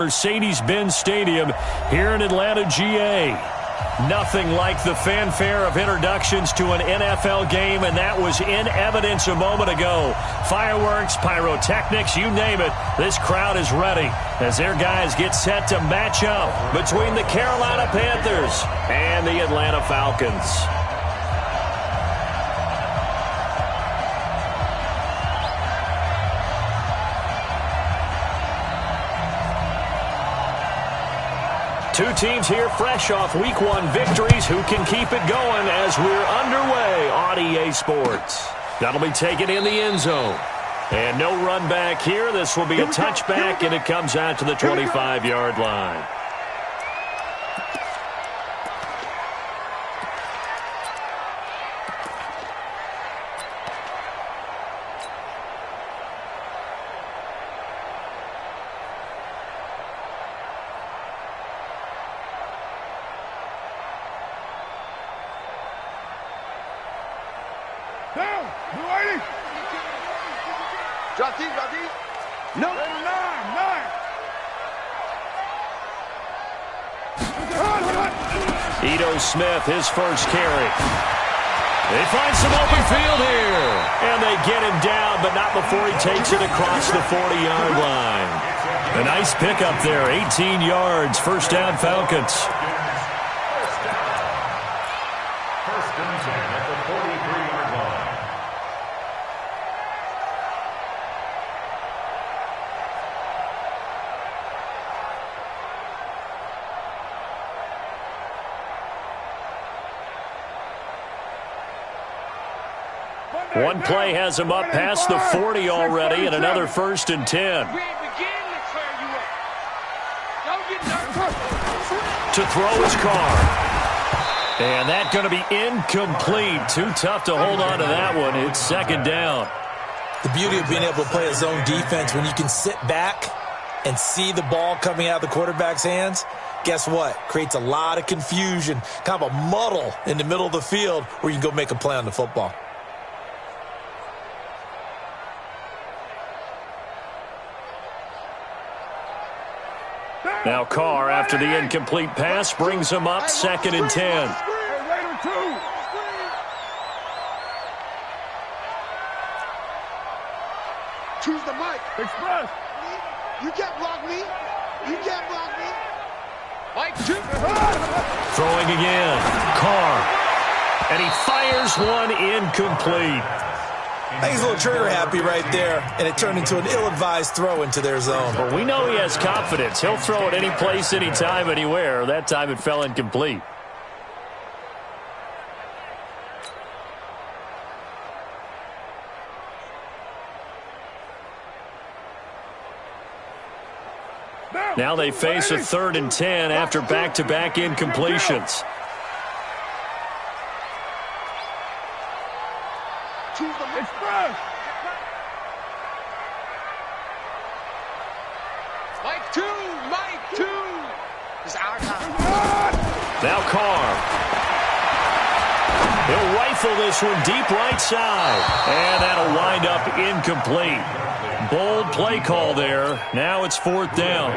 Mercedes-Benz Stadium here in Atlanta, GA. Nothing like the fanfare of introductions to an NFL game, and that was in evidence a moment ago. Fireworks, pyrotechnics, you name it. This crowd is ready as their guys get set to match up between the Carolina Panthers and the Atlanta Falcons. Two teams here fresh off Week 1 victories. Who can keep it going as we're underway on EA Sports? That'll be taken in the end zone. And no run back here. This will be a touchback, and it comes out to the 25-yard line. Smith, his first carry. They find some open field here. And they get him down, but not before he takes it across the 40-yard line. A nice pickup there, 18 yards, first down Falcons. First and 10 at the 43-yard line. One play has him up past the 40 already, and another first and 10. To throw his car. And that's going to be incomplete. Too tough to hold on to that one. It's second down. The beauty of being able to play a zone defense when you can sit back and see the ball coming out of the quarterback's hands, guess what? Creates a lot of confusion, kind of a muddle in the middle of the field where you can go make a play on the football. Now Carr, after the incomplete pass, brings him up second and 10. Choose the mic. Express. You can't block me. You can't block me. Mike, throwing again. Carr. And he fires one incomplete. I think he's a little trigger happy right there, and it turned into an ill-advised throw into their zone. But we know he has confidence. He'll throw it any place, anytime, anywhere. That time it fell incomplete. Now they face a 3rd and 10 after back-to-back incompletions. Mike 2. It's our time. Now Carr. He'll rifle this one deep right side. And that'll wind up incomplete. Bold play call there. Now it's 4th down.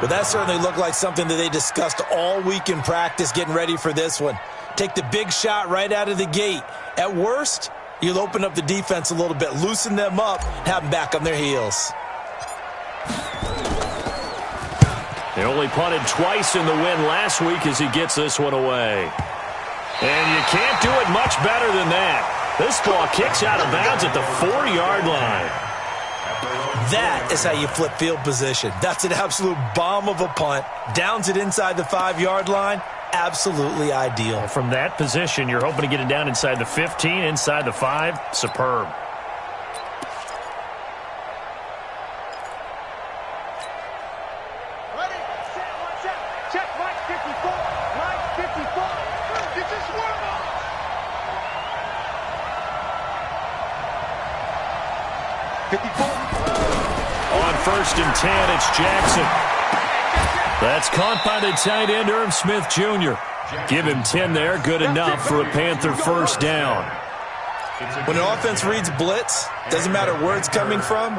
Well, that certainly looked like something that they discussed all week in practice getting ready for this one. Take the big shot right out of the gate. At worst, you'll open up the defense a little bit, loosen them up, have them back on their heels. They only punted twice in the win last week as he gets this one away. And you can't do it much better than that. This ball kicks out of bounds at the 4-yard line. That is how you flip field position. That's an absolute bomb of a punt. Downs it inside the 5-yard line. Absolutely ideal. From that position, you're hoping to get it down inside the 15, inside the 5. Superb. Ready, set, watch out. Check Mike 54. Mike 54. Get your swerve on. 54. On 1st and 10, it's Jackson. That's caught by the tight end, Irv Smith Jr. Give him 10 there. Good enough for a Panther first down. When an offense reads blitz, doesn't matter where it's coming from,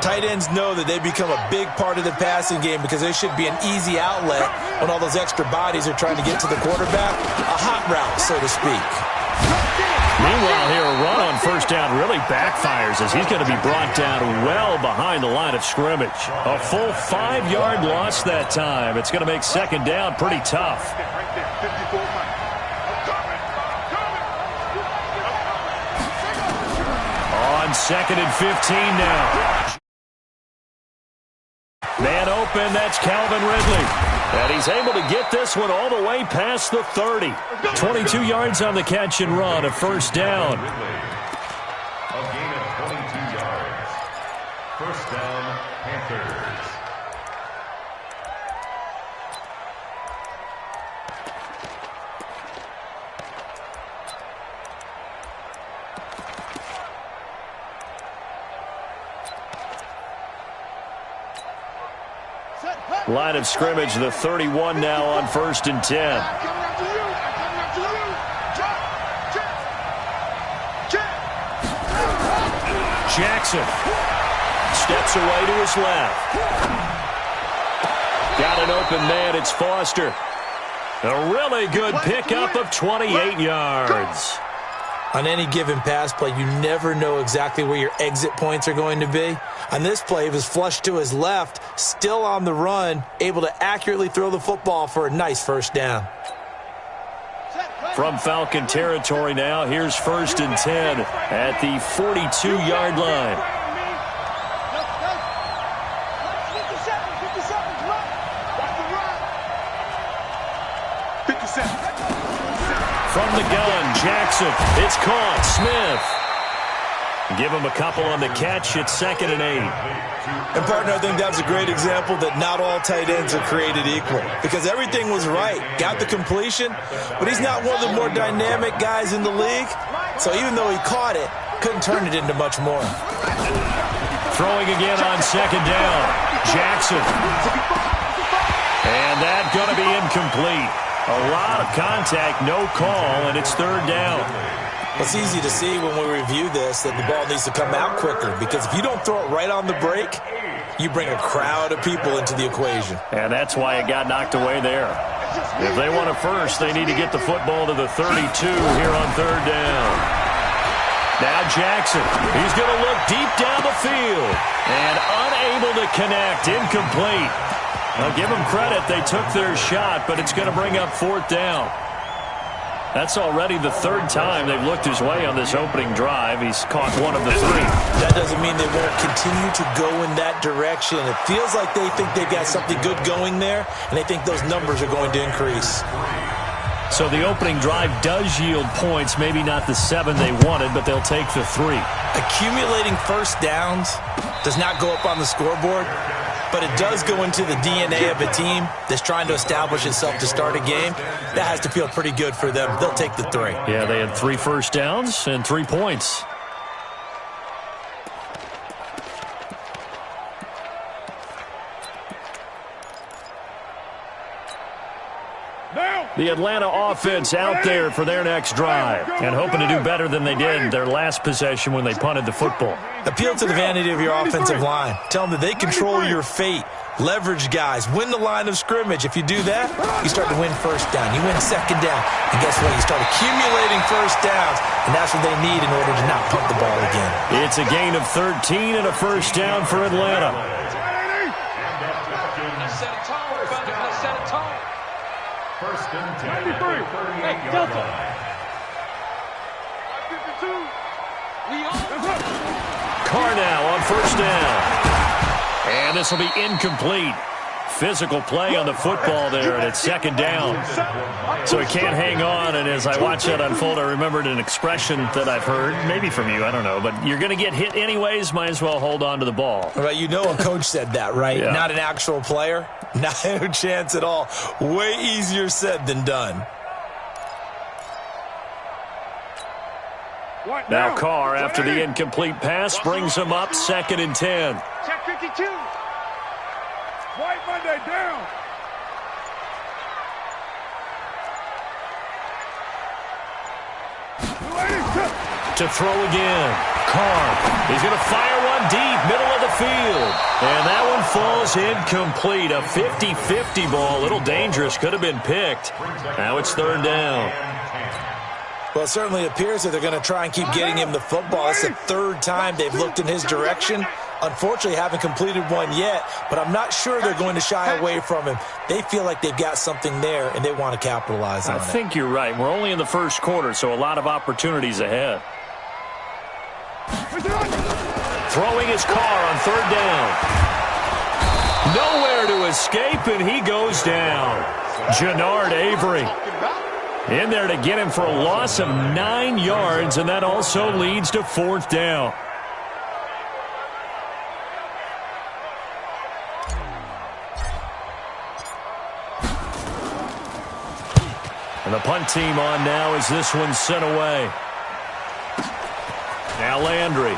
tight ends know that they become a big part of the passing game because they should be an easy outlet when all those extra bodies are trying to get to the quarterback. A hot route, so to speak. Meanwhile, here a run on first down really backfires as he's going to be brought down well behind the line of scrimmage. A full 5-yard loss that time. It's going to make second down pretty tough. On second and 15 now. Man open, that's Calvin Ridley. And he's able to get this one all the way past the 30. 22 yards on the catch and run, a first down. A gain of 22 yards. First down, Panthers. Line of scrimmage, the 31 now on first and 10. Jackson steps away to his left. Got an open man, it's Foster. A really good pickup of 28 yards. On any given pass play, you never know exactly where your exit points are going to be. On this play, he was flushed to his left, still on the run, able to accurately throw the football for a nice first down. From Falcon territory now, here's first and 10 at the 42-yard line. From the gun, Jackson. It's caught. Smith. Give him a couple on the catch. It's second and 8. And, partner, I think that's a great example that not all tight ends are created equal because everything was right. Got the completion, but he's not one of the more dynamic guys in the league. So even though he caught it, couldn't turn it into much more. Throwing again on second down. Jackson. And that's going to be incomplete. A lot of contact, no call, and it's third down. It's easy to see when we review this that the ball needs to come out quicker because if you don't throw it right on the break, you bring a crowd of people into the equation. And that's why it got knocked away there. If they want a first, they need to get the football to the 32 here on third down. Now Jackson, he's going to look deep down the field and unable to connect, incomplete. I'll give them credit. They took their shot, but it's going to bring up fourth down. That's already the third time they've looked his way on this opening drive. He's caught one of the 3. That doesn't mean they won't continue to go in that direction. It feels like they think they've got something good going there, and they think those numbers are going to increase. So the opening drive does yield points, maybe not the 7 they wanted, but they'll take the 3. Accumulating first downs does not go up on the scoreboard, but it does go into the DNA of a team that's trying to establish itself to start a game. That has to feel pretty good for them. They'll take the 3. Yeah, they had 3 first downs and 3 points. The Atlanta offense out there for their next drive and hoping to do better than they did their last possession when they punted the football. Appeal to the vanity of your offensive line. Tell them that they control your fate. Leverage guys. Win the line of scrimmage. If you do that, you start to win first down. You win second down. And guess what? You start accumulating first downs, and that's what they need in order to not punt the ball again. It's a gain of 13 and a first down for Atlanta. First and 10 at the 38-yard line. Carr now on first down. And this will be incomplete. Physical play on the football there, and it's second down. So he can't hang on, and as I watch that unfold, I remembered an expression that I've heard, maybe from you, I don't know, but you're going to get hit anyways, might as well hold on to the ball. Well, you know a coach said that, right? Yeah. Not an actual player. Not a chance at all. Way easier said than done. Now Carr, after the incomplete pass, brings him up second and 10. Check 52. White Monday down. to throw again. Carr. He's going to fire one deep, middle of the field. And that one falls incomplete. A 50-50 ball. A little dangerous. Could have been picked. Now it's third down. Well, it certainly appears that they're going to try and keep getting him the football. It's the third time they've looked in his direction. Unfortunately, haven't completed one yet, but I'm not sure they're going to shy away from him. They feel like they've got something there, and they want to capitalize on it. I think you're right. We're only in the first quarter, so a lot of opportunities ahead. Throwing his Carr on third down. Nowhere to escape, and he goes down. Jannard Avery in there to get him for a loss of 9 yards, and that also leads to fourth down. And the punt team on now as this one's sent away. Now Landry.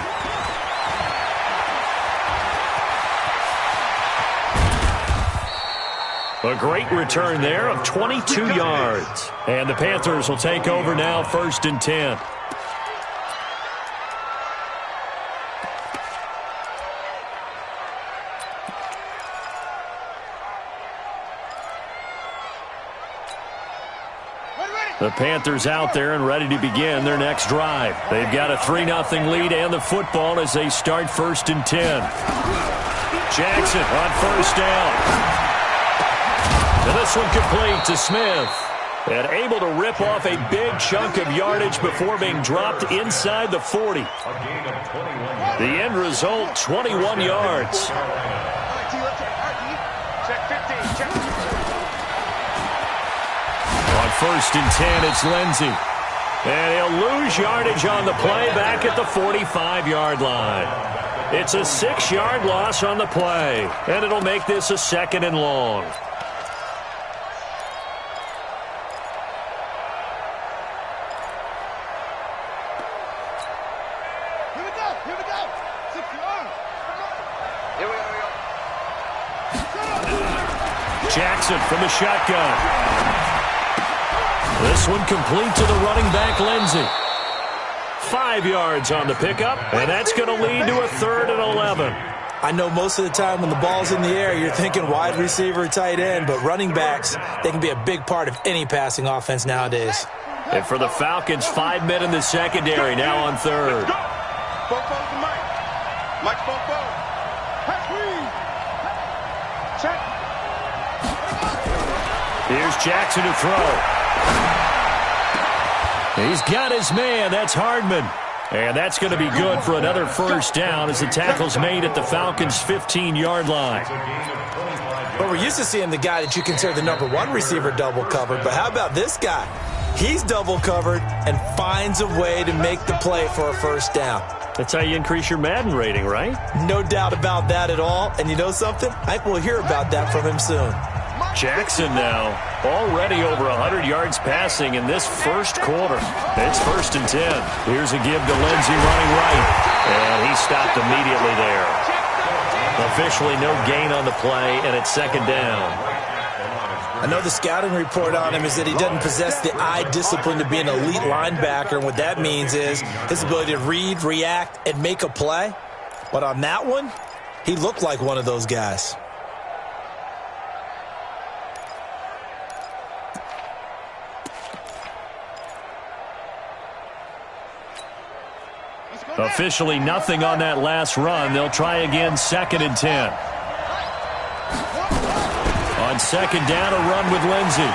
A great return there of 22 yards. And the Panthers will take over now, 1st and 10. The Panthers out there and ready to begin their next drive. They've got a 3-0 lead and the football as they start 1st and 10. Jackson on first down. And this one complete to Smith. And able to rip off a big chunk of yardage before being dropped inside the 40. The end result, 21 yards. On 1st and 10, it's Lindsey. And he'll lose yardage on the play back at the 45-yard line. It's a 6-yard loss on the play. And it'll make this a 2nd and long. Jackson from the shotgun. This one complete to the running back, Lindsey. 5 yards on the pickup, and that's going to lead to a 3rd and 11. I know most of the time when the ball's in the air, you're thinking wide receiver, tight end, but running backs, they can be a big part of any passing offense nowadays. And for the Falcons, 5 men in the secondary now on 3rd. Here's Jackson to throw. He's got his man. That's Hardman. And that's going to be good for another first down as the tackle's made at the Falcons' 15-yard line. But we're used to seeing the guy that you consider the #1 receiver double covered. But how about this guy? He's double covered and finds a way to make the play for a first down. That's how you increase your Madden rating, right? No doubt about that at all. And you know something? I think we'll hear about that from him soon. Jackson now already over 100 yards passing in this first quarter. It's 1st and 10. Here's a give to Lindsey running right. And he stopped immediately there. Officially no gain on the play, and it's 2nd down. I know the scouting report on him is that he doesn't possess the eye discipline to be an elite linebacker. And what that means is his ability to read, react, and make a play. But on that one, he looked like one of those guys. Officially nothing on that last run. They'll try again 2nd and 10. On 2nd down, a run with Lindsey.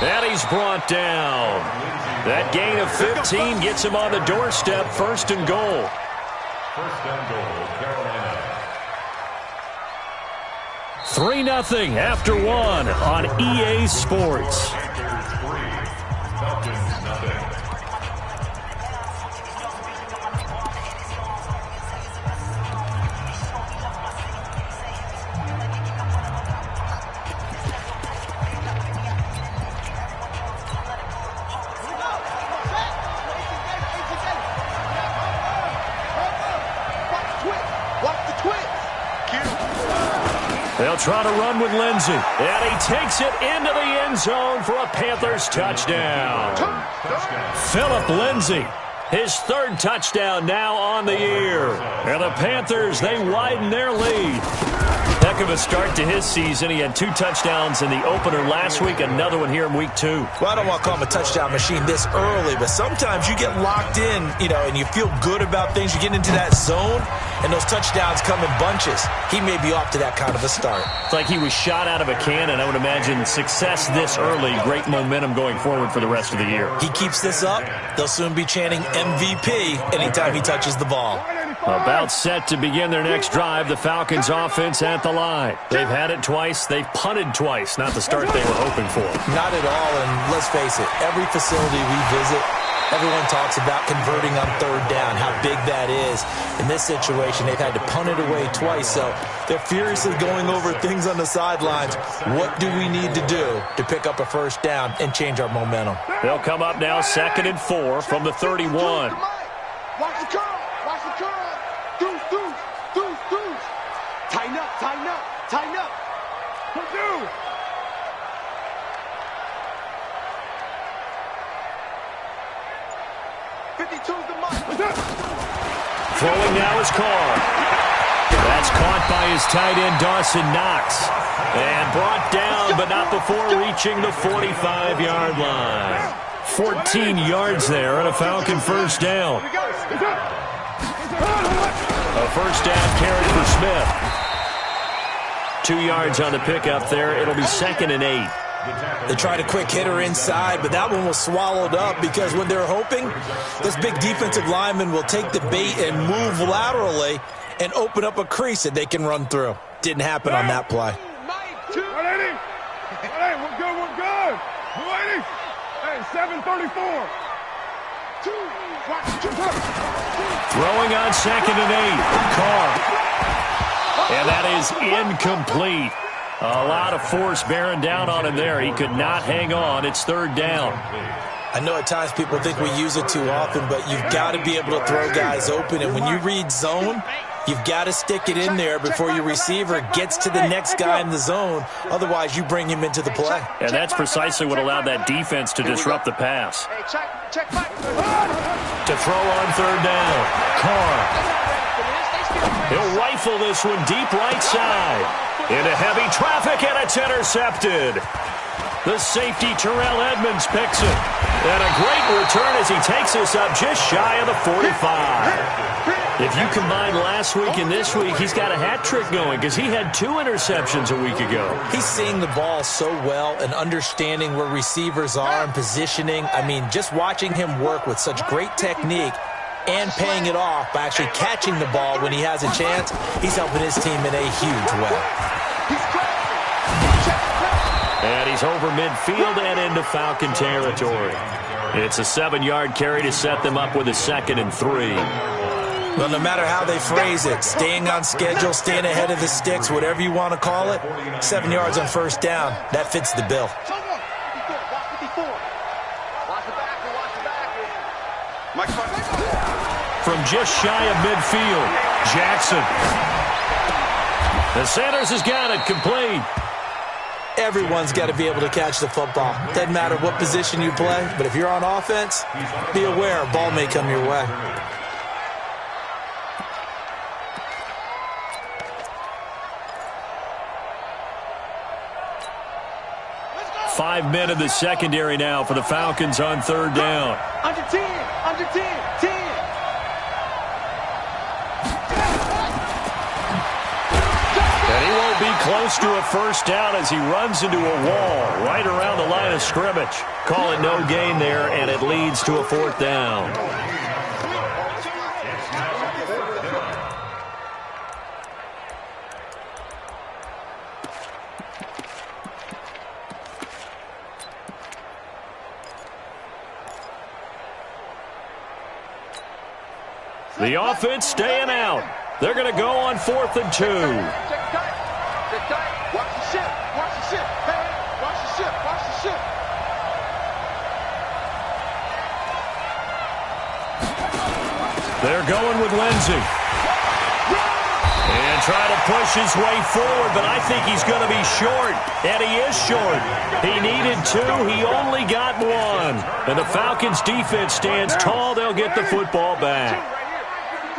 And he's brought down. That gain of 15 gets him on the doorstep, 1st and goal. 1st and goal, Carolina. 3-0 after 1 on EA Sports. Panthers 3, Falcons nothing. They'll They'll try to run with Lindsey. And he takes it into the end zone for a Panthers touchdown. Phillip Lindsey, his third touchdown now on the year. And the Panthers, they widen their lead. Heck of a start to his season. He had 2 touchdowns in the opener last week, another one here in week 2. Well, I don't want to call him a touchdown machine this early, but sometimes you get locked in, and you feel good about things. You get into that zone, and those touchdowns come in bunches. He may be off to that kind of a start. It's like he was shot out of a cannon. I would imagine success this early, great momentum going forward for the rest of the year. He keeps this up, they'll soon be chanting MVP anytime he touches the ball. About set to begin their next drive, the Falcons offense at the line. They've had it twice. They've punted twice. Not the start they were hoping for. Not at all, and let's face it, every facility we visit, everyone talks about converting on third down, how big that is. In this situation, they've had to punt it away twice, so they're furiously going over things on the sidelines. What do we need to do to pick up a first down and change our momentum? They'll come up now 2nd and 4 from the 31. Watch the curl. Watch the curl. Deuce. Tighten up. Purdue. Throwing now is Carr. That's caught by his tight end, Dawson Knox. And brought down, but not before reaching the 45-yard line. 14 yards there and a Falcon first down. A first down carry for Smith. 2 yards on the pickup there. It'll be 2nd and 8. They tried a quick hitter inside, but that one was swallowed up because when they're hoping, this big defensive lineman will take the bait and move laterally and open up a crease that they can run through. Didn't happen on that play. 180. We're good. 280. Hey, 734. Throwing on 2nd and 8. Carr. And that is incomplete. A lot of force bearing down on him there. He could not hang on. It's 3rd down. I know at times people think we use it too often, but you've got to be able to throw guys open. And when you read zone, you've got to stick it in there before your receiver gets to the next guy in the zone. Otherwise, you bring him into the play. And that's precisely what allowed that defense to disrupt the pass. To throw on 3rd down. Carr. He'll rifle this one deep right side. Into heavy traffic, and it's intercepted. The safety, Terrell Edmonds, picks it. And a great return as he takes us up just shy of the 45. If you combine last week and this week, he's got a hat trick going because he had 2 interceptions a week ago. He's seeing the ball so well and understanding where receivers are and positioning. I mean, just watching him work with such great technique and paying it off by actually catching the ball when he has a chance, he's helping his team in a huge way. And he's over midfield and into Falcon territory. It's a 7-yard carry to set them up with a 2nd and 3. Well, no matter how they phrase it, staying on schedule, staying ahead of the sticks, whatever you want to call it, 7 yards on first down, that fits the bill. From just shy of midfield, Jackson. The Sanders has got it complete. Everyone's got to be able to catch the football. Doesn't matter what position you play, but if you're on offense, be aware a ball may come your way. Five men in the secondary now for the Falcons on 3rd down. Under 10. And he won't be close to a first down as he runs into a wall right around the line of scrimmage. Call it no gain there, and it leads to a 4th down. The offense staying out. They're going to go on 4th and 2. Watch the ship. Hey, watch the ship. They're going with Lindsey. And And trying to push his way forward, but I think he's going to be short. And he is short. He needed 2. He only got 1. And the Falcons' defense stands tall. They'll get the football back.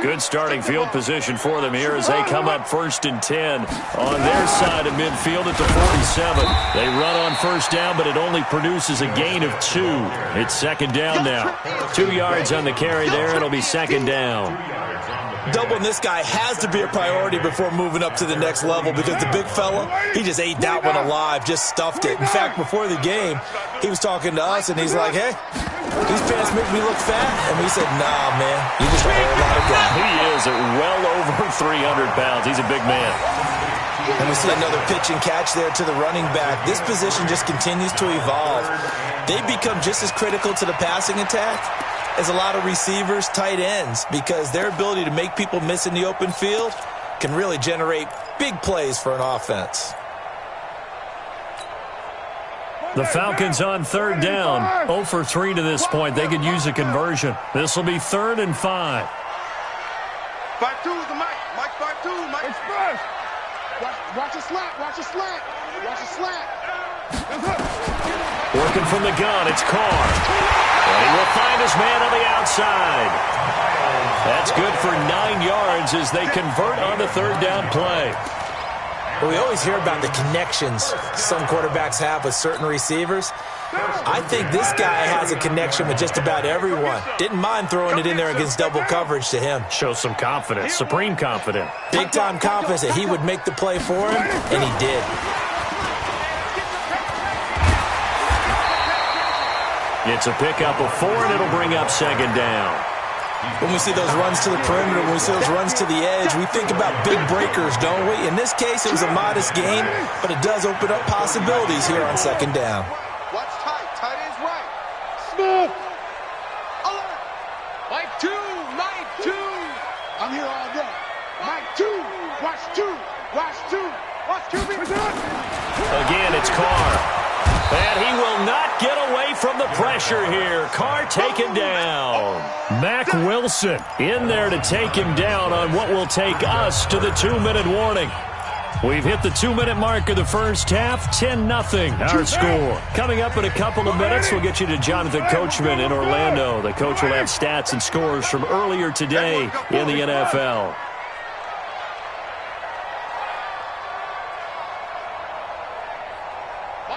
Good starting field position for them here as they come up 1st and 10 on their side of midfield at the 47. They run on 1st down, but it only produces a gain of 2. It's 2nd down now. 2 yards on the carry there. It'll be 2nd down. Doubling this guy has to be a priority before moving up to the next level because the big fella, he just ate that one alive, just stuffed it. In fact, before the game, he was talking to us, and he's like, hey, these pants make me look fat. And we said, nah, man, you just a whole lot of guy. He is at well over 300 pounds. He's a big man. And we see another pitch and catch there to the running back. This position just continues to evolve. They become just as critical to the passing attack as a lot of receivers, tight ends, because their ability to make people miss in the open field can really generate big plays for an offense. The Falcons on 3rd down. 0 for 3 to this point. They could use a conversion. This will be 3rd and 5. 5-2 is the Mike. Mike 5-2. Mike Express. Watch a slant. Watch a slant. Watch a slant. Working from the gun. It's Carr. And he will find his man on the outside. That's good for 9 yards as they convert on the 3rd down play. Well, we always hear about the connections some quarterbacks have with certain receivers. I think this guy has a connection with just about everyone. Didn't mind throwing it in there against double coverage to him. Shows some confidence, supreme confidence. Big-time confidence that he would make the play for him, and he did. It's a pickup of 4, and it'll bring up 2nd down. When we see those runs to the perimeter, when we see those runs to the edge, we think about big breakers, don't we? In this case, it was a modest gain, but it does open up possibilities here on 2nd down. Watch tight. Tight ends right. Smooth. Alert. Mike 2. Mike 2. I'm here all day. Mike 2. Watch 2. Watch 2. Watch QB. Again, it's Carr. And he will not get away from the pressure here. Carr taken down. Mack Wilson in there to take him down on what will take us to the 2-minute warning. We've hit the 2-minute mark of the first half. 10-0 our score. Coming up in a couple of minutes, we'll get you to Jonathan Coachman in Orlando. The coach will have stats and scores from earlier today in the NFL.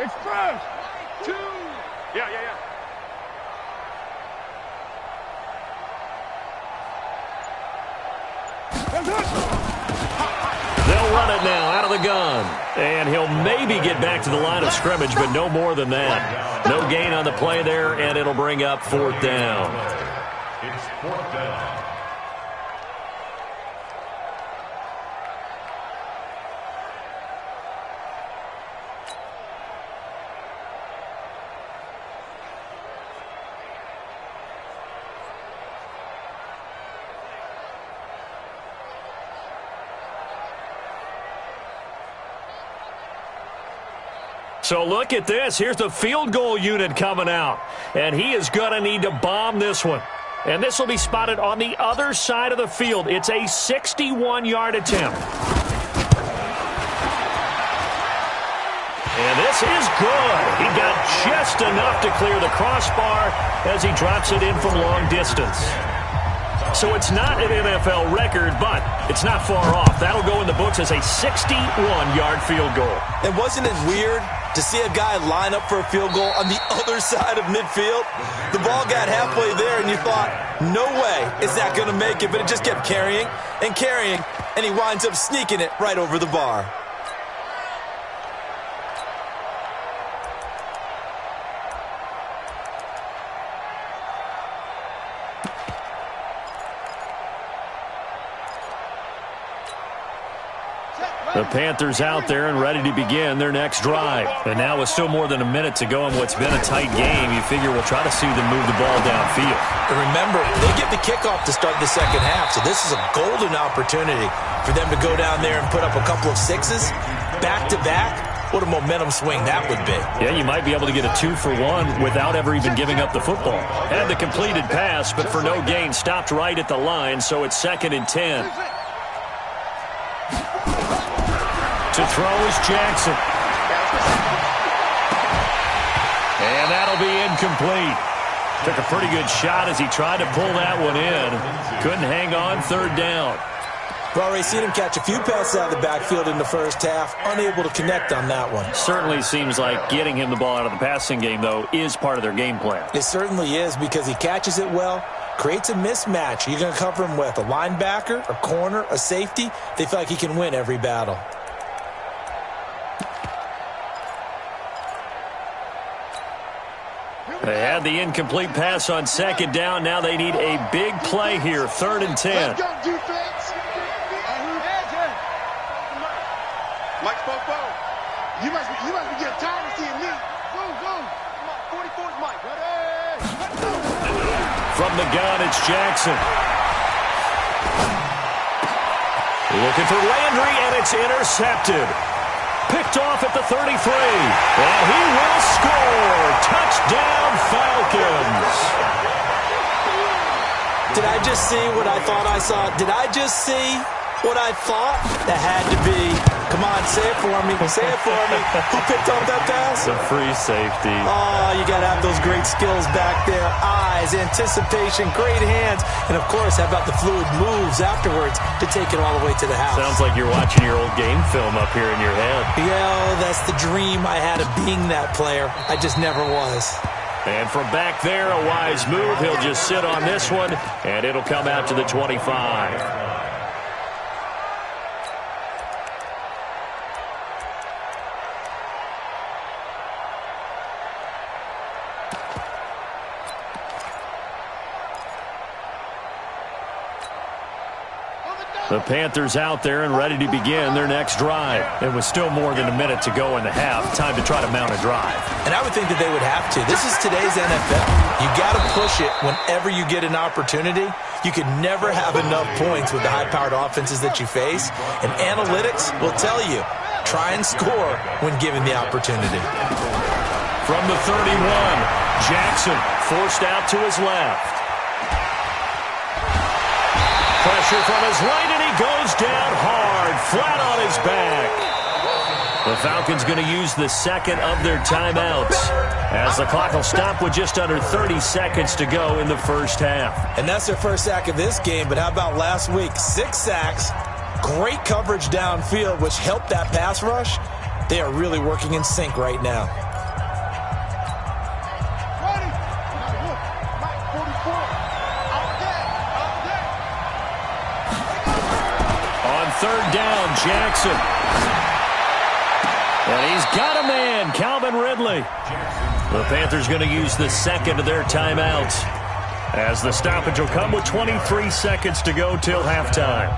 Express. 2. Yeah. They'll run it now out of the gun. And he'll maybe get back to the line of scrimmage, but no more than that. No gain on the play there, and it'll bring up 4th down. It's 4th down. So look at this. Here's the field goal unit coming out. And he is going to need to bomb this one. And this will be spotted on the other side of the field. It's a 61-yard attempt. And this is good. He got just enough to clear the crossbar as he drops it in from long distance. So it's not an NFL record, but it's not far off. That'll go in the books as a 61-yard field goal. And wasn't it weird to see a guy line up for a field goal on the other side of midfield? The ball got halfway there, and you thought, no way is that going to make it. But it just kept carrying and carrying, and he winds up sneaking it right over the bar. The Panthers out there and ready to begin their next drive. And now with still more than a minute to go in what's been a tight game, you figure we'll try to see them move the ball downfield. And remember, they get the kickoff to start the second half, so this is a golden opportunity for them to go down there and put up a couple of sixes back-to-back. What a momentum swing that would be. Yeah, you might be able to get a 2-for-1 without ever even giving up the football. Had the completed pass, but for no gain, stopped right at the line, so it's 2nd and 10. throw is Jackson. And that'll be incomplete. Took a pretty good shot as he tried to pull that one in. Couldn't hang on, third down. We've already seen him catch a few passes out of the backfield in the first half, unable to connect on that one. Certainly seems like getting him the ball out of the passing game, though, is part of their game plan. It certainly is, because he catches it well, creates a mismatch. You're going to cover him with a linebacker, a corner, a safety. They feel like he can win every battle. They had the incomplete pass on second down. Now they need a big play here, 3rd and 10. Let's go, defense. Mike Popo, you must be getting tired of seeing me. Go. 44's Mike. Ready? From the gun, it's Jackson. Looking for Landry, and it's intercepted. Picked off at the 33. And he will score. Touchdown, Falcons. Did I just see what I thought I saw? Did I just see what I thought? That had to be. Come on, say it for me. Say it for me. Who picked up that pass? The free safety. Oh, you got to have those great skills back there. Eyes, anticipation, great hands. And, of course, how about the fluid moves afterwards to take it all the way to the house? Sounds like you're watching your old game film up here in your head. Yeah, that's the dream I had of being that player. I just never was. And from back there, a wise move. He'll just sit on this one, and it'll come out to the 25. The Panthers out there and ready to begin their next drive. It was still more than a minute to go in the half. Time to try to mount a drive. And I would think that they would have to. This is today's NFL. You got to push it whenever you get an opportunity. You can never have enough points with the high-powered offenses that you face. And analytics will tell you, try and score when given the opportunity. From the 31, Jackson forced out to his left. Pressure from his right, and he goes down hard, flat on his back. The Falcons going to use the second of their timeouts, as the clock will stop with just under 30 seconds to go in the first half. And that's their first sack of this game, but how about last week? 6 sacks, great coverage downfield, which helped that pass rush. They are really working in sync right now. Third down, Jackson. And he's got a man, Calvin Ridley. The Panthers going to use the second of their timeouts, as the stoppage will come with 23 seconds to go till halftime.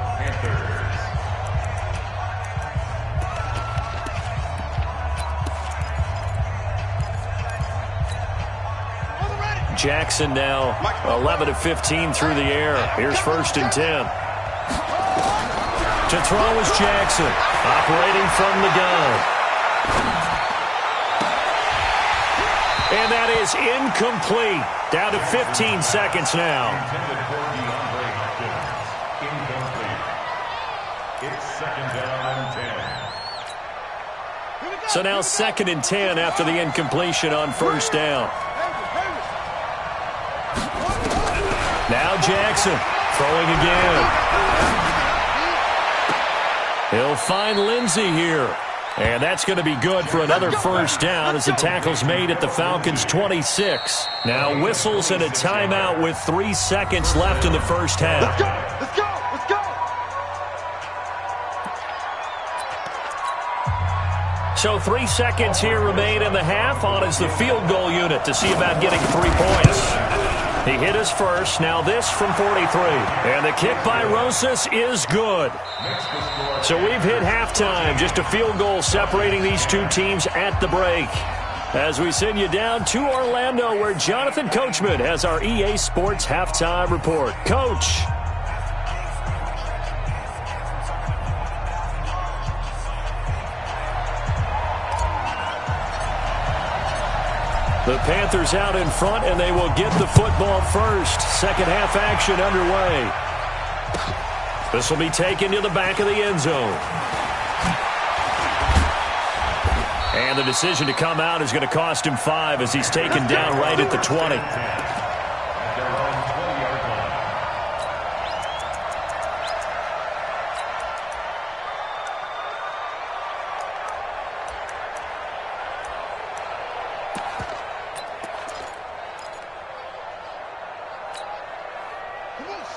Jackson now 11 of 15 through the air. Here's 1st and 10. To throw is Jackson, operating from the gun. And that is incomplete. Down to 15 seconds now. So now 2nd and 10 after the incompletion on 1st down. Now Jackson throwing again. He'll find Lindsey here. And that's going to be good for another 1st down as the tackle's made at the Falcons' 26. Now whistles and a timeout with 3 seconds left in the first half. Let's go. So 3 seconds here remain in the half. On is the field goal unit to see about getting 3 points. He hit his first. Now this from 43. And the kick by Rosas is good. So we've hit halftime. Just a field goal separating these two teams at the break. As we send you down to Orlando, where Jonathan Coachman has our EA Sports halftime report. Coach. The Panthers out in front, and they will get the football first. Second half action underway. This will be taken to the back of the end zone. And the decision to come out is going to cost him 5 as he's taken down right at the 20.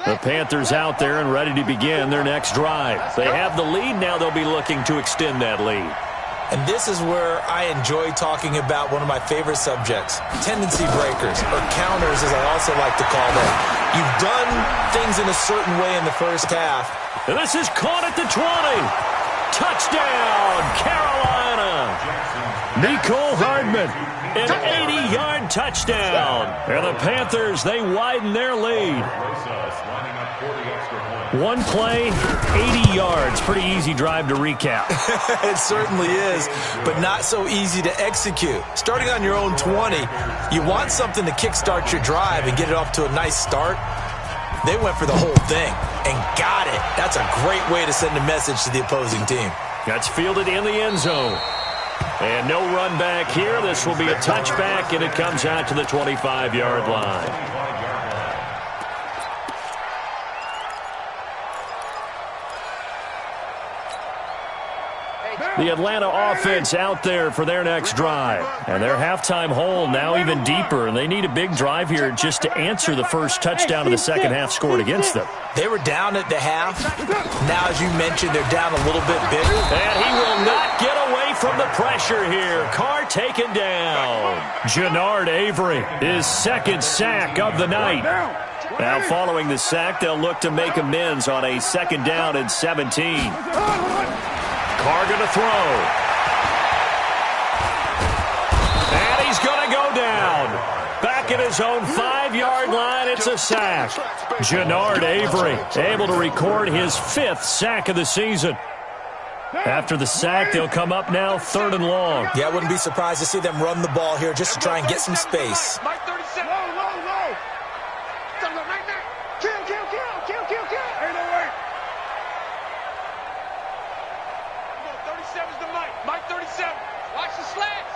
The Panthers out there and ready to begin their next drive. They have the lead. Now they'll be looking to extend that lead. And this is where I enjoy talking about one of my favorite subjects, tendency breakers, or counters as I also like to call them. You've done things in a certain way in the first half. And this is caught at the 20. Touchdown, Carolina. Nicole Hardman, an 80-yard touchdown. And the Panthers, they widen their lead. One play, 80 yards. Pretty easy drive to recap. It certainly is, but not so easy to execute. Starting on your own 20, you want something to kickstart your drive and get it off to a nice start. They went for the whole thing and got it. That's a great way to send a message to the opposing team. That's fielded in the end zone. And no run back here. This will be a touchback, and it comes out to the 25-yard line. The Atlanta offense out there for their next drive. And their halftime hole now even deeper, and they need a big drive here just to answer the first touchdown of the second half scored against them. They were down at the half. Now, as you mentioned, they're down a little bit bigger. And he will not get away from the pressure here. Carr taken down. Jannard Avery, his second sack of the night. Now, following the sack, they'll look to make amends on a second down and 17. Carr going to throw. And he's going to go down. Back at his own 5-yard line, it's a sack. Jannard Avery able to record his 5th sack of the season. After the sack, they'll come up now 3rd and long. Yeah, I wouldn't be surprised to see them run the ball here just to try and get some space. Mike 37. Low. Kill. Ain't no way. 37's the Mike 37. Watch the slants.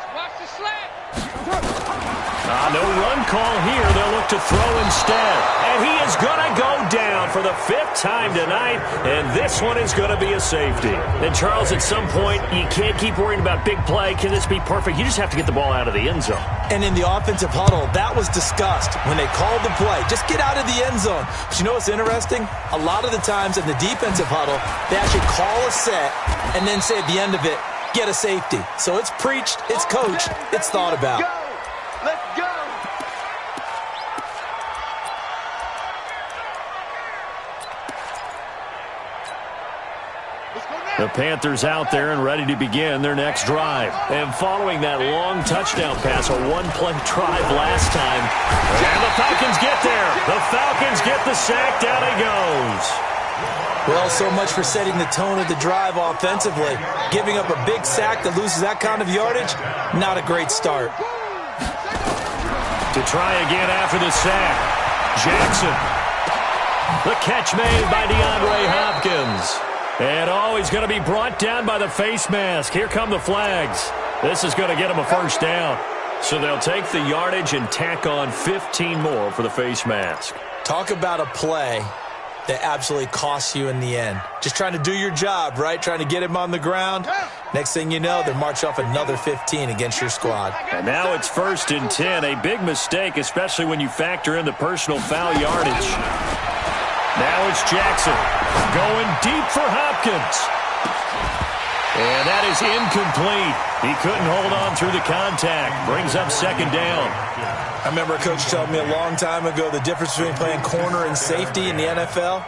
No run call here. They'll look to throw instead. And he is going to go down for the 5th time tonight. And this one is going to be a safety. And, Charles, at some point, you can't keep worrying about big play. Can this be perfect? You just have to get the ball out of the end zone. And in the offensive huddle, that was discussed when they called the play. Just get out of the end zone. But you know what's interesting? A lot of the times in the defensive huddle, they actually call a set and then say at the end of it, get a safety. So it's preached, it's coached, it's thought about. Let's go. The Panthers out there and ready to begin their next drive. And following that long touchdown pass, a one-play drive last time. And the Falcons get there. The Falcons get the sack. Down he goes. Well, so much for setting the tone of the drive offensively. Giving up a big sack that loses that kind of yardage, not a great start. To try again after the sack, Jackson. The catch made by DeAndre Hopkins. And, he's going to be brought down by the face mask. Here come the flags. This is going to get him a first down. So they'll take the yardage and tack on 15 more for the face mask. Talk about a play that absolutely costs you in the end. Just trying to do your job, right? Trying to get him on the ground. Next thing you know, they march off another 15 against your squad. And now it's 1st and 10. A big mistake, especially when you factor in the personal foul yardage. Now it's Jackson going deep for Hopkins. And that is incomplete. He couldn't hold on through the contact. Brings up 2nd down. I remember a coach telling me a long time ago the difference between playing corner and safety in the NFL.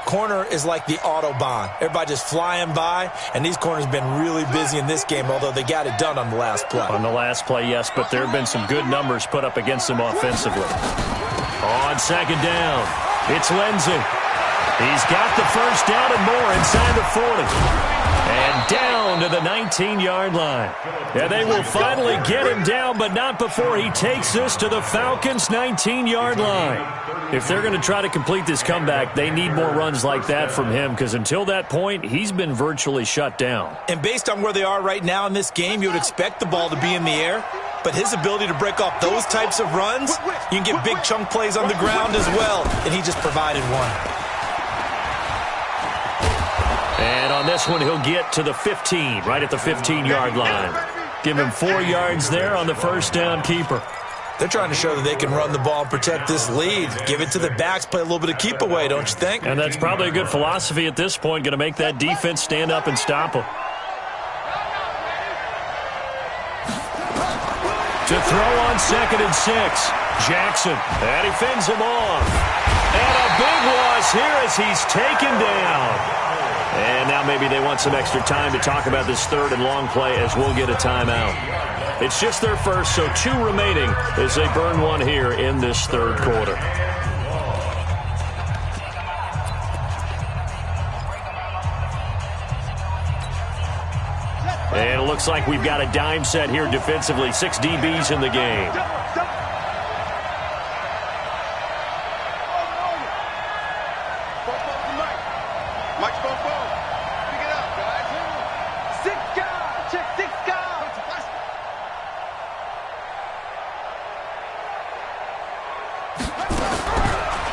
Corner is like the Autobahn. Everybody just flying by, and these corners have been really busy in this game, although they got it done on the last play. On the last play, yes, but there have been some good numbers put up against them offensively. On 2nd down, it's Lindsey. He's got the first down and more inside the 40. And down to the 19-yard line. Yeah, they will finally get him down, but not before he takes this to the Falcons' 19-yard line. If they're going to try to complete this comeback, they need more runs like that from him, because until that point, he's been virtually shut down. And based on where they are right now in this game, you would expect the ball to be in the air. But his ability to break off those types of runs, you can get big chunk plays on the ground as well, and he just provided one. And on this one, he'll get to the 15, right at the 15-yard line. Give him 4 yards there on the first down keeper. They're trying to show that they can run the ball and protect this lead. Give it to the backs, play a little bit of keep away, don't you think? And that's probably a good philosophy at this point, going to make that defense stand up and stop him. To throw on 2nd and 6. Jackson, and he fends him off. And a big loss here as he's taken down. And now maybe they want some extra time to talk about this 3rd and long play as we'll get a timeout. It's just their first, so 2 remaining as they burn one here in this 3rd quarter. And it looks like we've got a dime set here defensively. 6 DBs in the game.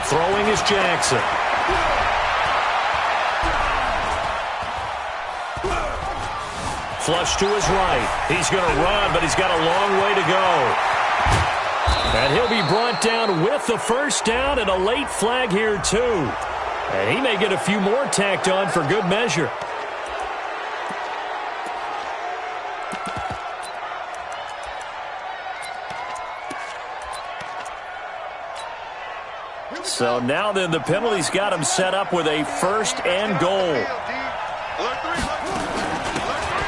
Throwing is Jackson. Flush to his right. He's going to run, but he's got a long way to go. And he'll be brought down with the first down and a late flag here, too. And he may get a few more tacked on for good measure. So now then the penalty's got him set up with a 1st and goal.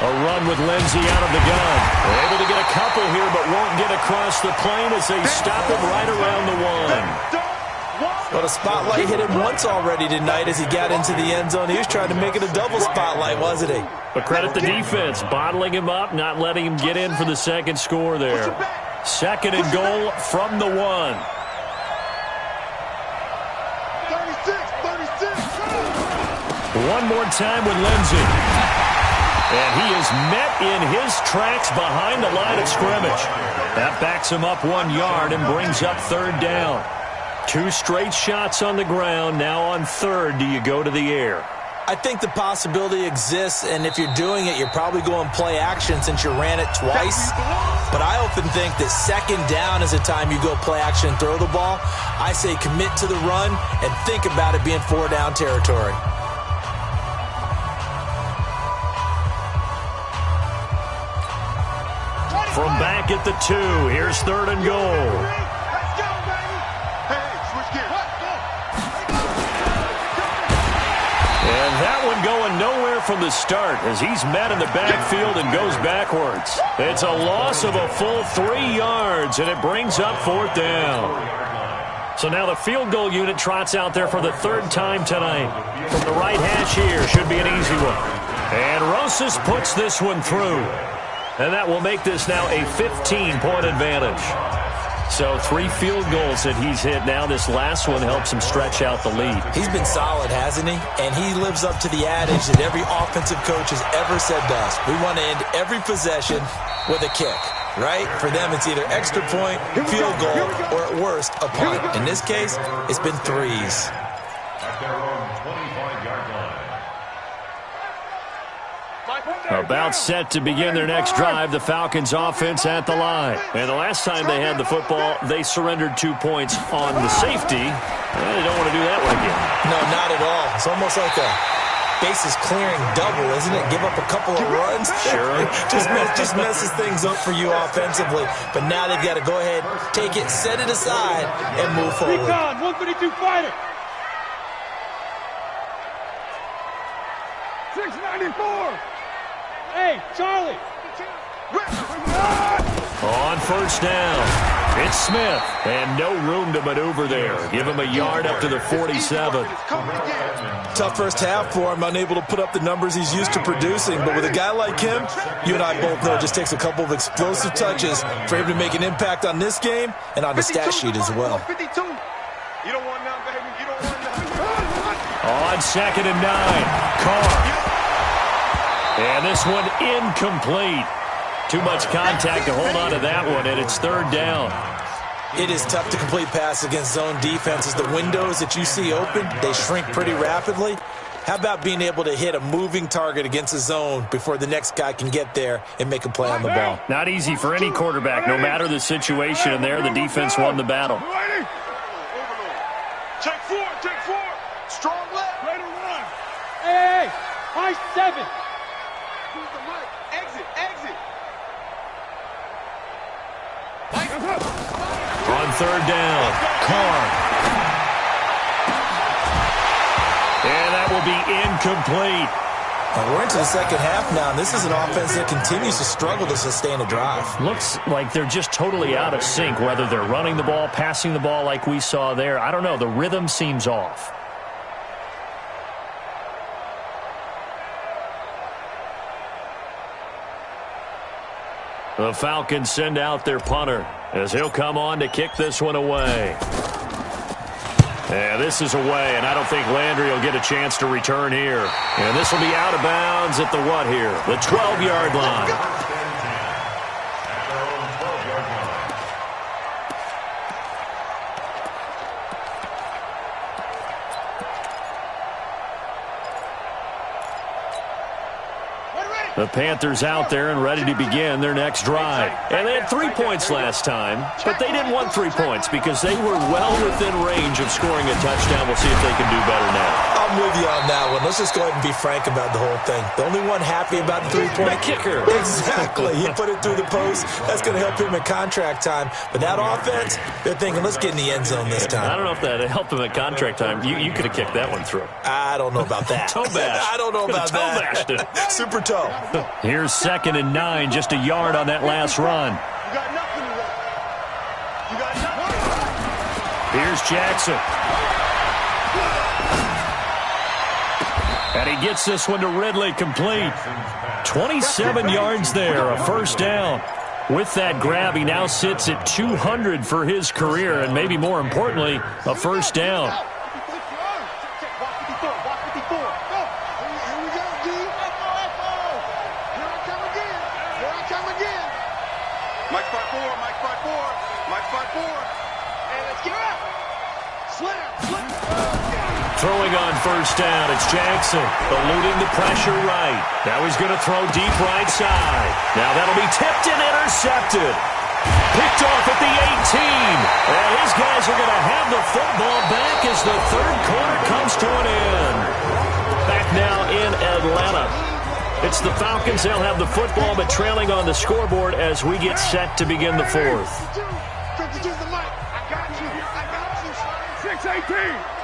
A run with Lindsey out of the gun. They're able to get a couple here, but won't get across the plane as they stop him right around the 1. Well, the spotlight hit him once already tonight as he got into the end zone. He was trying to make it a double spotlight, wasn't he? But credit the defense, bottling him up, not letting him get in for the second score there. 2nd and goal from the 1. One more time with Lindsey. And he is met in his tracks behind the line of scrimmage. That backs him up 1 yard and brings up 3rd down. 2 straight shots on the ground. Now on 3rd, do you go to the air? I think the possibility exists, and if you're doing it, you're probably going play action since you ran it twice. But I often think that 2nd down is the time you go play action and throw the ball. I say commit to the run and think about it being 4-down territory. From back at the 2, here's 3rd and goal. Let's go, baby. Hey, switch gears. And that one going nowhere from the start as he's met in the backfield and goes backwards. It's a loss of a full 3 yards, and it brings up 4th down. So now the field goal unit trots out there for the 3rd time tonight. From the right hash here, should be an easy one. And Rosas puts this one through. And that will make this now a 15-point advantage. So 3 field goals that he's hit now. This last one helps him stretch out the lead. He's been solid, hasn't he? And he lives up to the adage that every offensive coach has ever said to us. We want to end every possession with a kick, right? For them, it's either extra point, field goal, or at worst, a punt. In this case, it's been 3s. At their own 25-yard line. About set to begin their next drive, the Falcons offense at the line. And the last time they had the football, they surrendered 2 points on the safety. Well, they don't want to do that one again. No, not at all. It's almost like a bases clearing double, isn't it? Give up a couple of runs. Sure. just messes things up for you offensively. But now they've got to go ahead, take it, set it aside, and move forward. Recon, 132 fighter. 694. Hey, Charlie. On 1st down, It's Smith, and no room to maneuver there. Give him a yard up to the 47. Tough first half for him, unable to put up the numbers he's used to producing. But with a guy like him, you and I both know it just takes a couple of explosive touches for him to make an impact on this game and on the stat sheet as well. You don't want none, baby. You don't want none. On 2nd and 9, Carr. And this one incomplete. Too much contact to hold on to that one, and it's 3rd down. It is tough to complete pass against zone defenses. The windows that you see open, they shrink pretty rapidly. How about being able to hit a moving target against a zone before the next guy can get there and make a play on the ball? Not easy for any quarterback, no matter the situation, and there the defense won the battle. Take 4, take 4. Strong left. Ready to run. Hey, high 7. Who's the mic? Exit, exit. On 3rd down, Carr. And that will be incomplete. We're into the second half now, and this is an offense that continues to struggle to sustain a drive. Looks like they're just totally out of sync, whether they're running the ball, passing the ball like we saw there. I don't know. The rhythm seems off. The Falcons send out their punter as he'll come on to kick this one away. And this is away, and I don't think Landry will get a chance to return here. And this will be out of bounds at the what here? The 12-yard line. The Panthers out there and ready to begin their next drive. And they had 3 points last time, but they didn't want 3 points because they were well within range of scoring a touchdown. We'll see if they can do better now. I'm with you on that one. Let's just go ahead and be frank about the whole thing. The only one happy about the 3-point kicker. Exactly. He put it through the post. That's going to help him in contract time. But that offense, they're thinking, let's get in the end zone this time. I don't know if that helped him at contract time. You could have kicked that one through. I don't know about that. Toe bash. I don't know about that. Toe bashed it. Super toe. Here's 2nd and 9, just a yard on that last run. You got nothing to run. You got nothing. Here's Jackson. And he gets this one to Ridley complete. 27 yards there, a 1st down. With that grab, he now sits at 200 for his career, and maybe more importantly, a 1st down. Throwing on 1st down, it's Jackson, eluding the pressure right. Now he's going to throw deep right side. Now that'll be tipped and intercepted. Picked off at the 18. And his guys are going to have the football back as the 3rd quarter comes to an end. Back now in Atlanta. It's the Falcons. They'll have the football, but trailing on the scoreboard as we get set to begin the 4th. 6-18.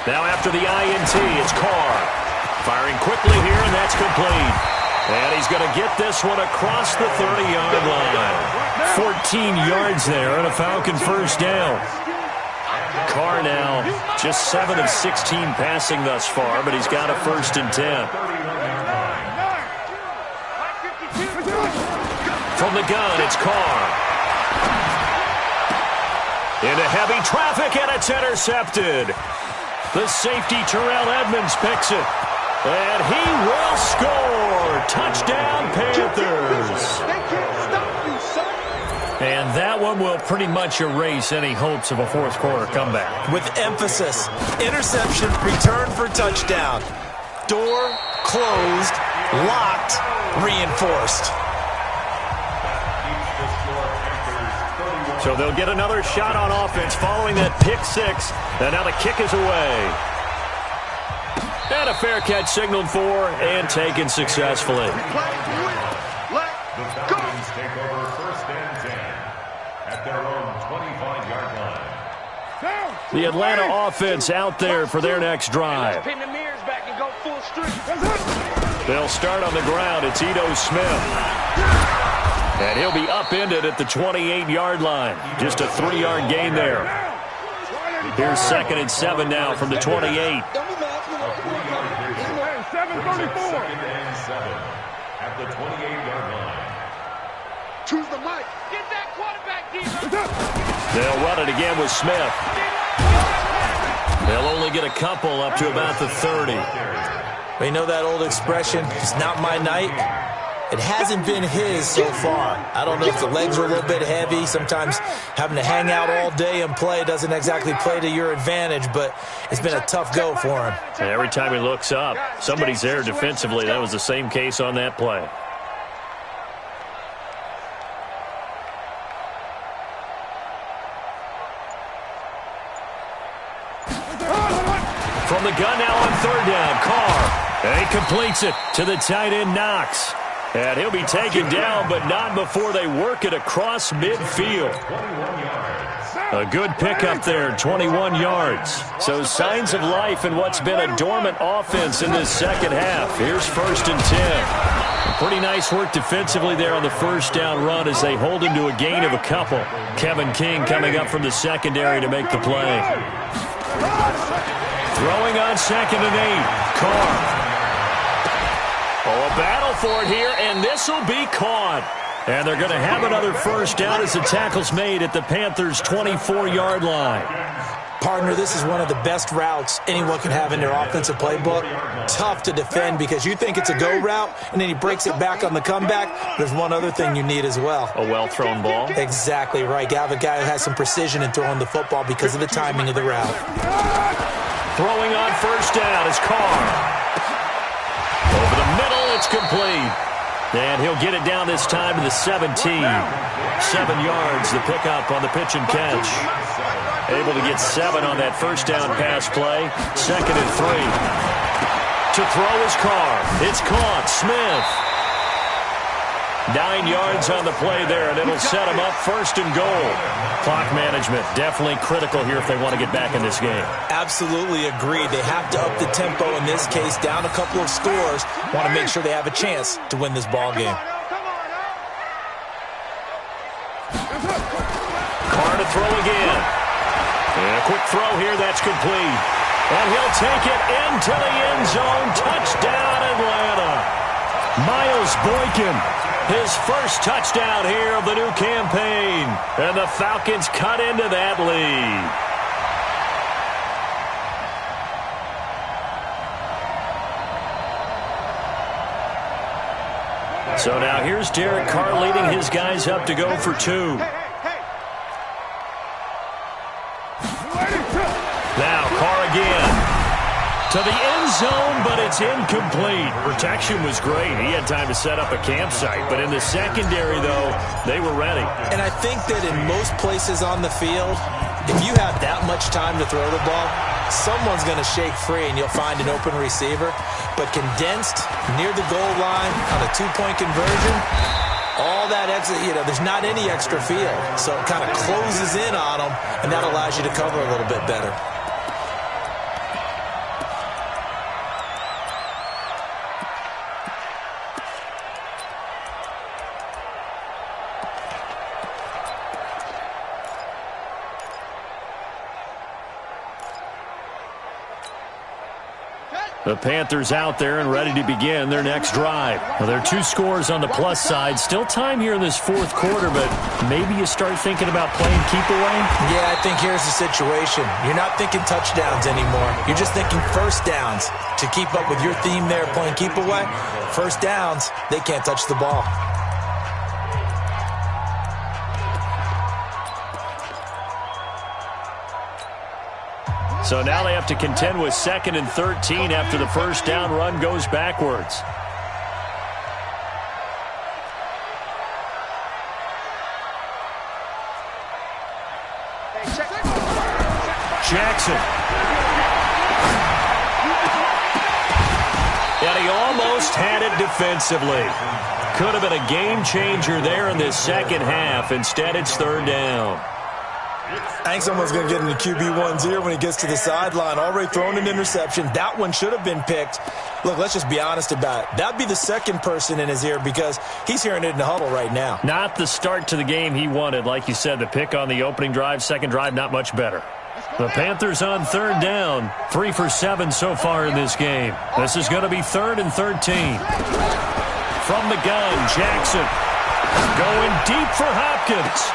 Now after the INT, it's Carr. Firing quickly here, and that's complete. And he's going to get this one across the 30-yard line. 14 yards there and a Falcon 1st down. Carr now just 7 of 16 passing thus far, but he's got a 1st and 10. From the gun, it's Carr. Into heavy traffic, and it's intercepted. The safety, Terrell Edmonds, picks it. And he will score. Touchdown, Panthers. And that one will pretty much erase any hopes of a 4th quarter comeback. With emphasis, interception, return for touchdown. Door closed, locked, reinforced. So they'll get another shot on offense following that pick 6. And now the kick is away. And a fair catch signaled for and taken successfully. The Falcons take over 1st and 10 at their own 25-yard line. The Atlanta offense out there for their next drive. Pin the mirrors back and go full street. They'll start on the ground. It's Ito Smith. And he'll be upended at the 28-yard line. Just a 3-yard gain there. Here's 2nd and 7 now from the 28. 7:34. At the 28-yard line. Choose the mic. Get that quarterback, defense. They'll run it again with Smith. They'll only get a couple up to about the 30. We know that old expression, it's not my night. It hasn't been his so far. I don't know if the legs are a little bit heavy. Sometimes having to hang out all day and play doesn't exactly play to your advantage, but it's been a tough go for him. And every time he looks up, somebody's there defensively. That was the same case on that play. From the gun now on 3rd down, Carr. And he completes it to the tight end, Knox. And he'll be taken down, but not before they work it across midfield. A good pickup there, 21 yards. So signs of life in what's been a dormant offense in this second half. Here's 1st and 10. Pretty nice work defensively there on the 1st down run as they hold him to a gain of a couple. Kevin King coming up from the secondary to make the play. Throwing on 2nd and 8. Carr. Oh, a battle for it here, and this will be caught. And they're going to have another 1st down as the tackle's made at the Panthers' 24-yard line. Partner, this is one of the best routes anyone can have in their offensive playbook. Tough to defend because you think it's a go route, and then he breaks it back on the comeback. There's one other thing you need as well. A well-thrown ball? Exactly right. You have a guy who has some precision in throwing the football because of the timing of the route. Throwing on 1st down is Carr. Over the middle, it's complete. And he'll get it down this time to the 17. 7 yards, the pickup on the pitch and catch. Able to get 7 on that 1st down pass play. 2nd and 3. To throw is Carr. It's caught. Smith. 9 yards on the play there, and it'll set them up 1st and goal. Clock management definitely critical here if they want to get back in this game. Absolutely agreed. They have to up the tempo in this case, down a couple of scores. Want to make sure they have a chance to win this ball game. Carr to throw again. And a quick throw here, that's complete. And he'll take it into the end zone. Touchdown, Atlanta. Miles Boykin. His 1st touchdown here of the new campaign. And the Falcons cut into that lead. So now here's Derek Carr leading his guys up to go for 2. Now Carr again. To the end zone, but it's incomplete. Protection was great. He had time to set up a campsite, but in the secondary, though, they were ready. And I think that in most places on the field, if you have that much time to throw the ball, someone's going to shake free and you'll find an open receiver. But condensed, near the goal line, on a 2-point conversion, all that extra, there's not any extra field. So it kind of closes in on them, and that allows you to cover a little bit better. The Panthers out there and ready to begin their next drive. Well, there are 2 scores on the plus side. Still time here in this 4th quarter, but maybe you start thinking about playing keep away? Yeah, I think here's the situation. You're not thinking touchdowns anymore. You're just thinking 1st downs. To keep up with your theme there, playing keep away, 1st downs, they can't touch the ball. So now they have to contend with 2nd and 13 after the 1st down run goes backwards. Jackson. And he almost had it defensively. Could have been a game changer there in this second half. Instead, it's 3rd down. I think someone's going to get in the QB1's ear when he gets to the sideline. Already thrown an interception. That one should have been picked. Look, let's just be honest about it. That'd be the second person in his ear because he's hearing it in the huddle right now. Not the start to the game he wanted. Like you said, the pick on the opening drive, second drive, not much better. The Panthers on third down. 3 for 7 so far in this game. This is going to be 3rd and 13. From the gun, Jackson going deep for Hopkins.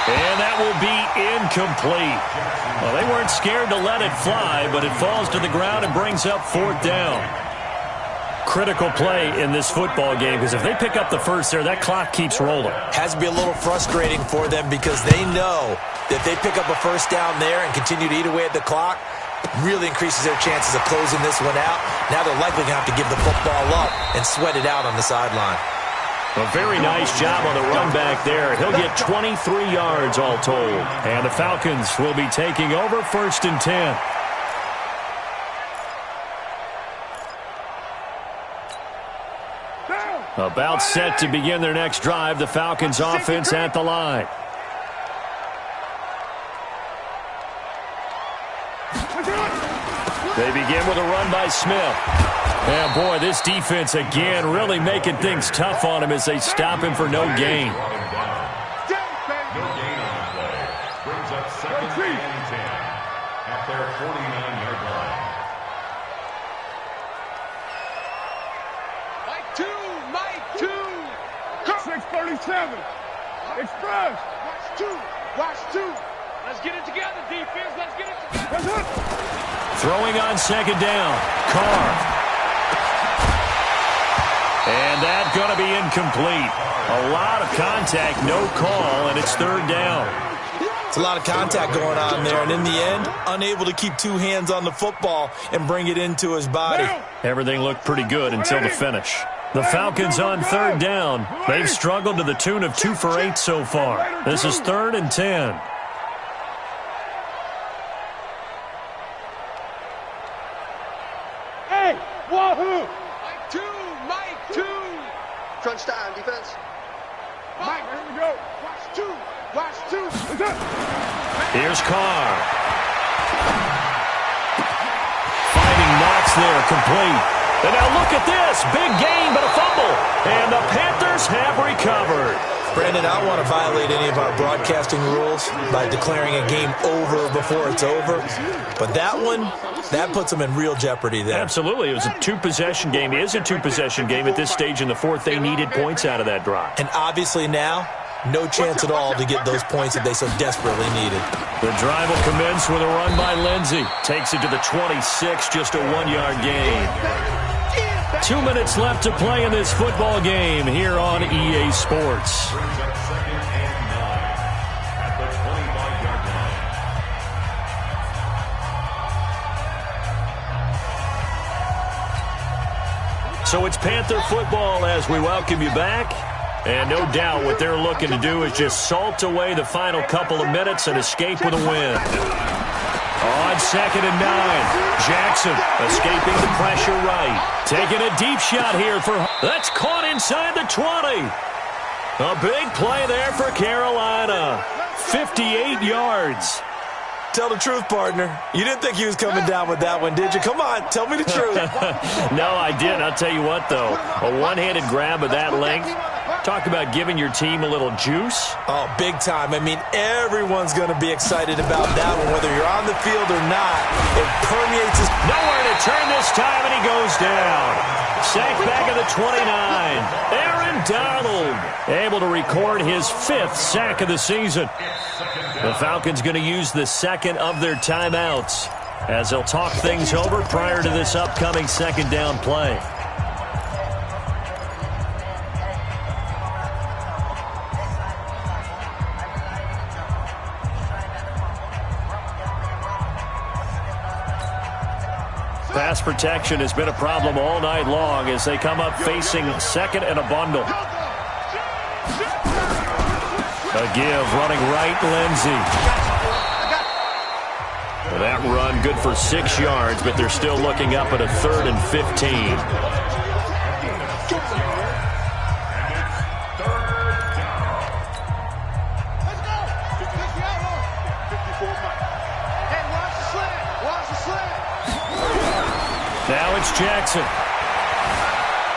And that will be incomplete. Well, they weren't scared to let it fly, but it falls to the ground and brings up 4th down. Critical play in this football game because if they pick up the first there, that clock keeps rolling. Has to be a little frustrating for them because they know that they pick up a first down there and continue to eat away at the clock, really increases their chances of closing this one out. Now they're likely going to have to give the football up and sweat it out on the sideline. A very nice job on the run back there. He'll get 23 yards all told. And the Falcons will be taking over 1st and 10. About set to begin their next drive. The Falcons offense at the line. They begin with a run by Smith. And, boy, this defense, again, really making things tough on him as they stop him for no gain. No gain on the play. Brings up 2nd and 10 at their 49-yard line. Mike 2. 637. Express. Watch 2. Let's get it together, defense. Let's get it together. Throwing on 2nd down. Carr. And that's going to be incomplete. A lot of contact, no call, and it's 3rd down. It's a lot of contact going on there, and in the end, unable to keep 2 hands on the football and bring it into his body. Everything looked pretty good until the finish. The Falcons on 3rd down. They've struggled to the tune of 2 for 8 so far. This is 3rd and 10. Hey, wahoo! Mike 2. Crunch time, defense. Mike, here we go. Watch 2. Here's Carr. Fighting Knox there, complete. And now look at this. Big gain, but a fumble. And the Panthers have recovered. Brandon, I don't want to violate any of our broadcasting rules by declaring a game over before it's over. But that one, that puts them in real jeopardy there. Absolutely. It was a 2-possession game. It is a 2-possession game at this stage in the 4th. They needed points out of that drive. And obviously now, no chance at all to get those points that they so desperately needed. The drive will commence with a run by Lindsey. Takes it to the 26, just a 1-yard gain. 2 minutes left to play in this football game here on EA Sports. Brings up 2nd and 9 at the 25-yard line. So it's Panther football as we welcome you back. And no doubt what they're looking to do is just salt away the final couple of minutes and escape with a win. On 2nd and 9, Jackson escaping the pressure right. Taking a deep shot here for... That's caught inside the 20. A big play there for Carolina. 58 yards. Tell the truth, partner. You didn't think he was coming down with that one, did you? Come on, tell me the truth. No, I didn't. I'll tell you what, though. A one-handed grab of that length. Talk about giving your team a little juice. Oh, big time. I mean, everyone's going to be excited about that one, whether you're on the field or not. It permeates his... Nowhere to turn this time, and he goes down. Sacked back at the 29. Aaron Donald able to record his 5th sack of the season. The Falcons going to use the 2nd of their timeouts as they'll talk things over prior to this upcoming 2nd down play. Pass protection has been a problem all night long as they come up facing 2nd and a bundle. A give running right, Lindsey. Well, that run good for 6 yards, but they're still looking up at a 3rd and 15. it's Jackson.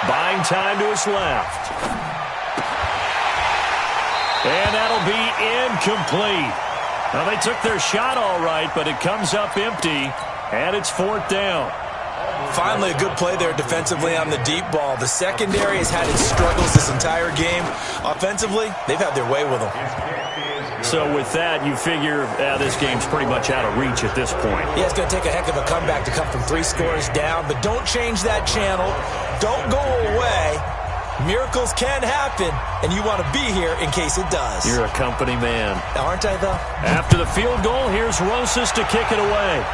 Buying time to his left. And that'll be incomplete. Now, they took their shot all right, but it comes up empty, and it's 4th down. Finally, a good play there defensively on the deep ball. The secondary has had its struggles this entire game. Offensively, they've had their way with them. So with that, you figure this game's pretty much out of reach at this point. Yeah, it's going to take a heck of a comeback to come from 3 scores down, but don't change that channel. Don't go away. Miracles can happen, and you want to be here in case it does. You're a company man. Aren't I, though? After the field goal, here's Rosas to kick it away.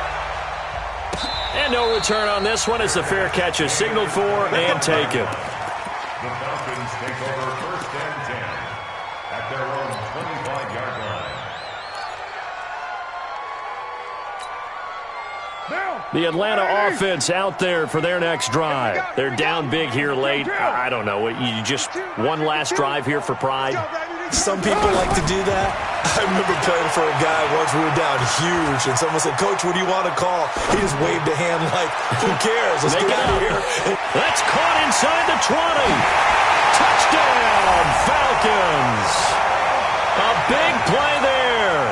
And no return on this one as the fair catch is signaled for and taken. The Falcons take over 1st and 10 at their own 25-yard line. The Atlanta offense out there for their next drive. They're down big here late. I don't know. You just one last drive here for pride? Some people like to do that. I remember playing for a guy once. We were down huge, and someone said, "Coach, what do you want to call?" He just waved a hand like, "Who cares? Let's get out of here." That's caught inside the 20. Touchdown, Falcons. A big play there.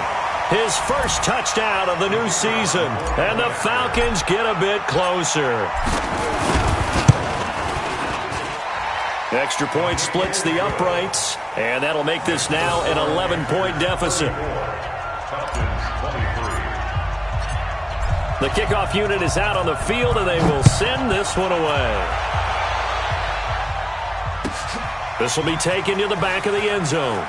His first touchdown of the new season, and the Falcons get a bit closer. Extra point splits the uprights, and that'll make this now an 11-point deficit. The kickoff unit is out on the field, and they will send this one away. This will be taken to the back of the end zone.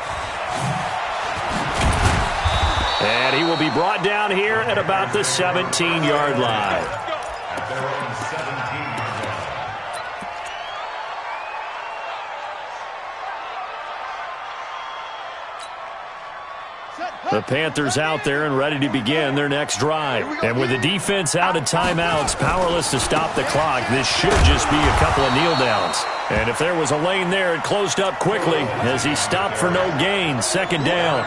And he will be brought down here at about the 17-yard line. At their own 17-yard line. The Panthers out there and ready to begin their next drive. And with the defense out of timeouts, powerless to stop the clock, this should just be a couple of kneel downs. And if there was a lane there, it closed up quickly as he stopped for no gain. 2nd down.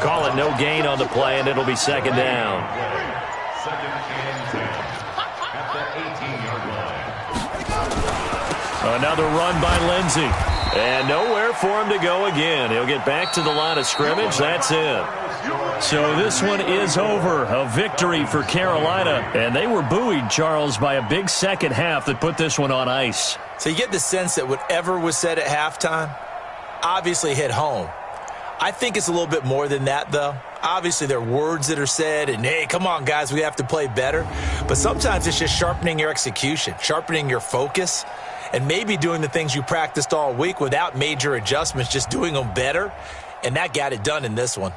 Call it no gain on the play, and it'll be 2nd down. 2nd and 10 at the 18-yard line. Another run by Lindsey. And nowhere for him to go again. He'll get back to the line of scrimmage. That's it. So this one is over. A victory for Carolina. And they were buoyed, Charles, by a big second half that put this one on ice. So you get the sense that whatever was said at halftime obviously hit home. I think it's a little bit more than that, though. Obviously, there are words that are said, and, hey, come on, guys, we have to play better. But sometimes it's just sharpening your execution, sharpening your focus, and maybe doing the things you practiced all week without major adjustments, just doing them better. And that got it done in this one.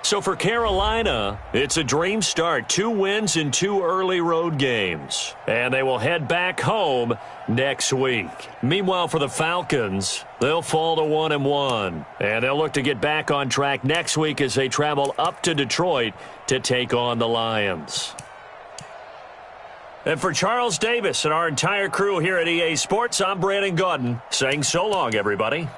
So for Carolina, it's a dream start. 2 wins in 2 early road games. And they will head back home next week. Meanwhile, for the Falcons, they'll fall to 1-1. And they'll look to get back on track next week as they travel up to Detroit to take on the Lions. And for Charles Davis and our entire crew here at EA Sports, I'm Brandon Gaudin saying so long, everybody.